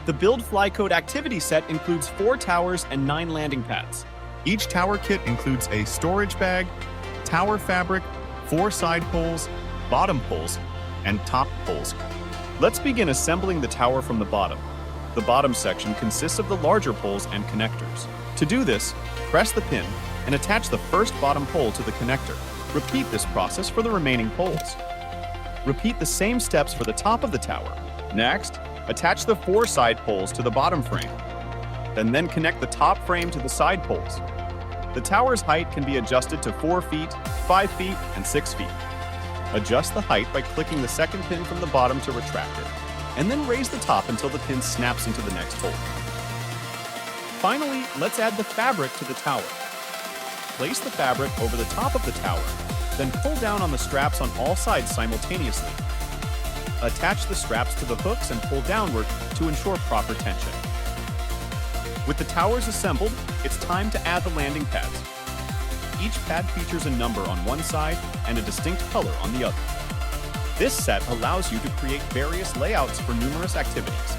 The Build Fly Code activity set includes 4 towers and 9 landing pads. Each tower kit includes a storage bag, tower fabric, 4 side poles, bottom poles, and top poles. Let's begin assembling the tower from the bottom. The bottom section consists of the larger poles and connectors. To do this, press the pin and attach the first bottom pole to the connector. Repeat this process for the remaining poles. Repeat the same steps for the top of the tower. Next, attach the 4 side poles to the bottom frame. Then connect the top frame to the side poles. The tower's height can be adjusted to 4 feet, 5 feet, and 6 feet. Adjust the height by clicking the second pin from the bottom to retract it, and then raise the top until the pin snaps into the next hole. Finally, let's add the fabric to the tower. Place the fabric over the top of the tower, then pull down on the straps on all sides simultaneously. Attach the straps to the hooks and pull downward to ensure proper tension. With the towers assembled, it's time to add the landing pads. Each pad features a number on one side and a distinct color on the other. This set allows you to create various layouts for numerous activities.